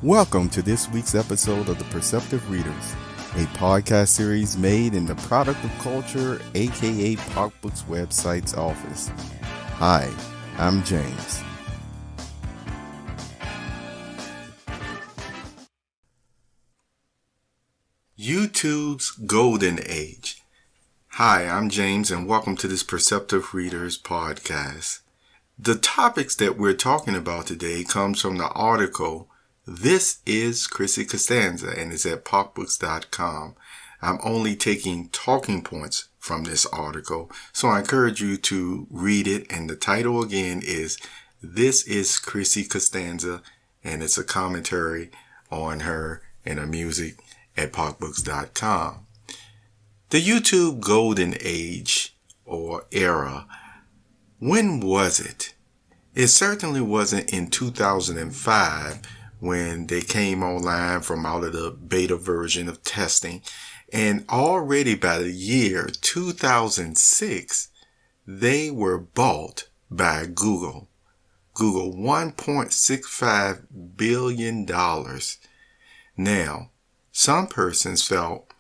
Welcome to this week's episode of the Perceptive Readers, a podcast series made in the Product of Culture, aka PopBook's website's office. Hi, I'm James. YouTube's Golden Age. Hi, I'm James, and welcome to this Perceptive Readers Podcast. The topics that we're talking about today comes from the article This is Chrissy Costanza, and it's at popbooks.com. I'm only taking talking points from this article, so I encourage you to read it. And the title again is This is Chrissy Costanza, and it's a commentary on her and her music at popbooks.com. The YouTube Golden Age or era, when was it? It certainly wasn't in 2005 when they came online from out of the beta version of testing. And already by the year 2006, they were bought by Google. Google $1.65 billion. Now, some persons felt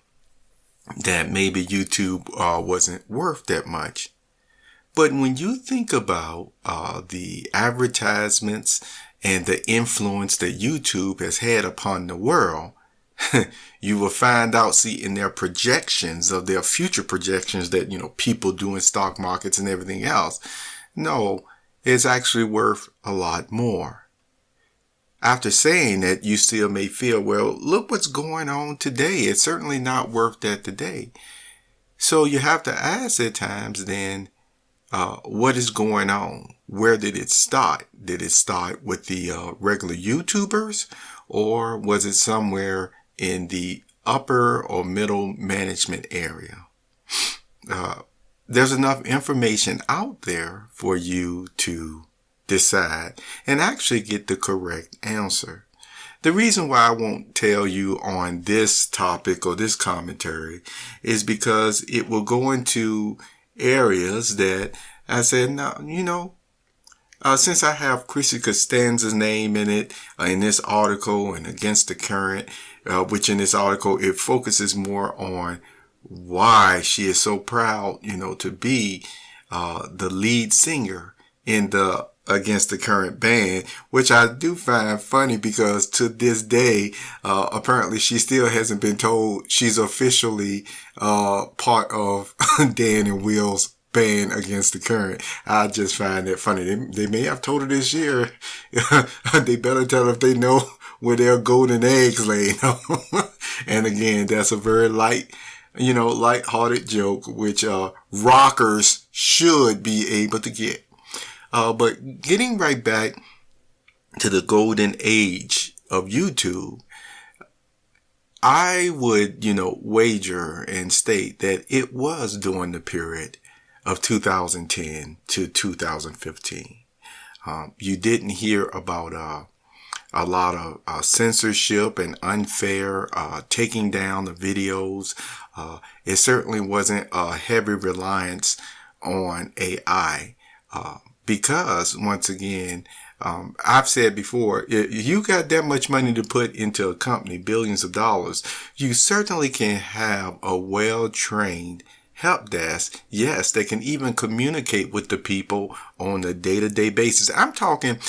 that maybe YouTube wasn't worth that much. But when you think about the advertisements and the influence that YouTube has had upon the world, you will find out, in their projections of their future projections that, people do in stock markets and everything else. No, it's actually worth a lot more. After saying that, you still may feel, well, look what's going on today. It's certainly not worth that today. So you have to ask at times then, what is going on? Where did it start? Did it start with the regular YouTubers, or was it somewhere in the upper or middle management area? There's enough information out there for you to decide and actually get the correct answer. The reason why I won't tell you on this topic or this commentary is because it will go into areas that I said, no, since I have Chrissy Costanza's name in it, in this article and Against the Current, which in this article, it focuses more on why she is so proud, to be the lead singer in the Against the Current band, which I do find funny because to this day, apparently she still hasn't been told she's officially part of Dan and Will's band Against the Current. I just find that funny. They may have told her this year. They better tell her if they know where their golden eggs lay. And again, that's a very light-hearted joke, which rockers should be able to get. But getting right back to the golden age of YouTube, I would, wager and state that it was during the period of 2010 to 2015. You didn't hear about a lot of censorship and unfair taking down the videos. It certainly wasn't a heavy reliance on AI. Because once again, I've said before, if you got that much money to put into a company, billions of dollars, you certainly can have a well-trained help desk. Yes, they can even communicate with the people on a day-to-day basis. I'm talking,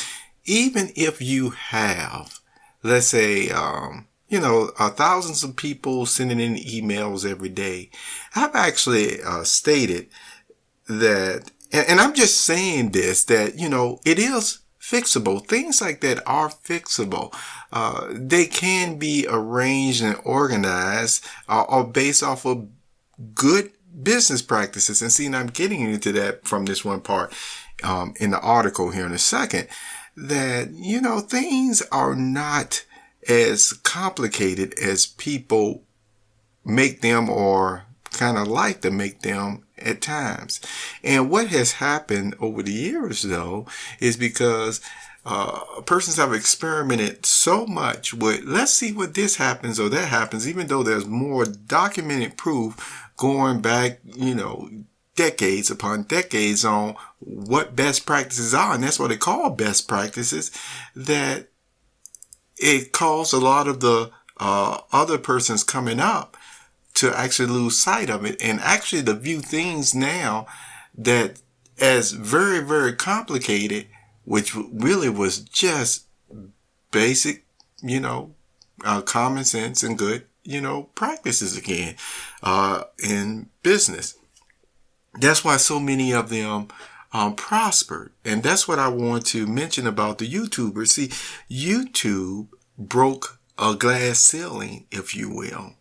even if you have, let's say, thousands of people sending in emails every day. I've actually stated that, and I'm just saying this, that, it is fixable. Things like that are fixable. They can be arranged and organized or based off of good business practices. And I'm getting into that from this one part in the article here in a second, that, things are not as complicated as people make them or kind of like to make them at times. And what has happened over the years, though, is because persons have experimented so much with, let's see what this happens or that happens, even though there's more documented proof going back, decades upon decades on what best practices are. And that's what they call best practices, that it caused a lot of the other persons coming up to actually lose sight of it, and actually to view things now that as very, very complicated, which really was just basic, common sense and good, practices again, in business. That's why so many of them prospered. And that's what I want to mention about the YouTubers. See, YouTube broke a glass ceiling, if you will.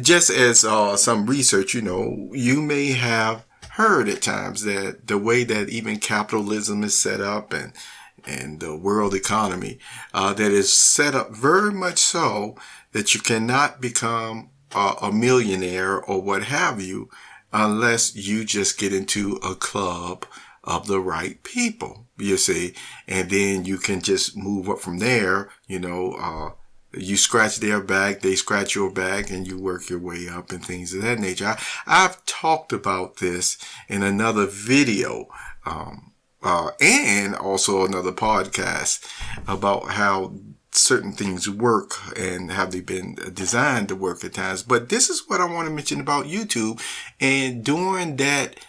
Just as some research, you may have heard at times that the way that even capitalism is set up and the world economy, that is set up very much so that you cannot become a millionaire or what have you unless you just get into a club of the right people, you see, and then you can just move up from there, you scratch their back, they scratch your back, and you work your way up and things of that nature. I've talked about this in another video, and also another podcast about how certain things work and have they been designed to work at times. But this is what I want to mention about YouTube. And during that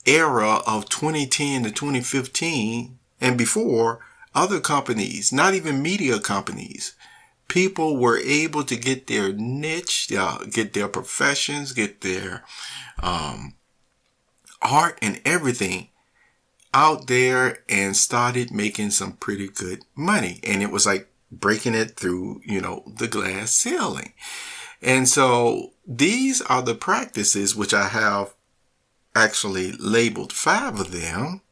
era of 2010 to 2015 and before, other companies, not even media companies, people were able to get their niche, get their professions, get their art and everything out there and started making some pretty good money. And it was like breaking it through, the glass ceiling. And so these are the practices which I have actually labeled 5 of them.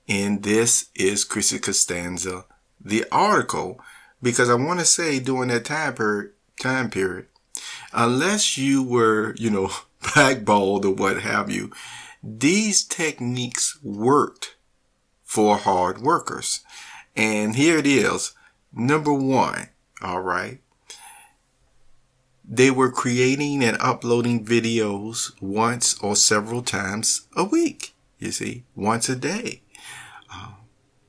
And this is Chrissy Costanza, the article, because I want to say during that time period, unless you were, blackballed or what have you, these techniques worked for hard workers. And here it is. Number 1, all right. They were creating and uploading videos once or several times a week, you see, once a day.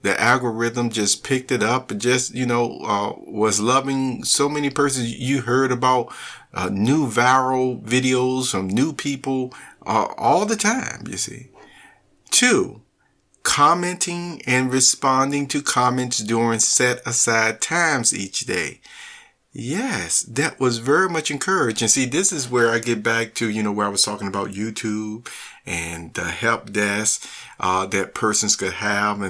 The algorithm just picked it up and just, was loving so many persons. You heard about new viral videos from new people all the time, you see. 2, commenting and responding to comments during set aside times each day. Yes, that was very much encouraged. And see, this is where I get back to, where I was talking about YouTube and the help desk that persons could have and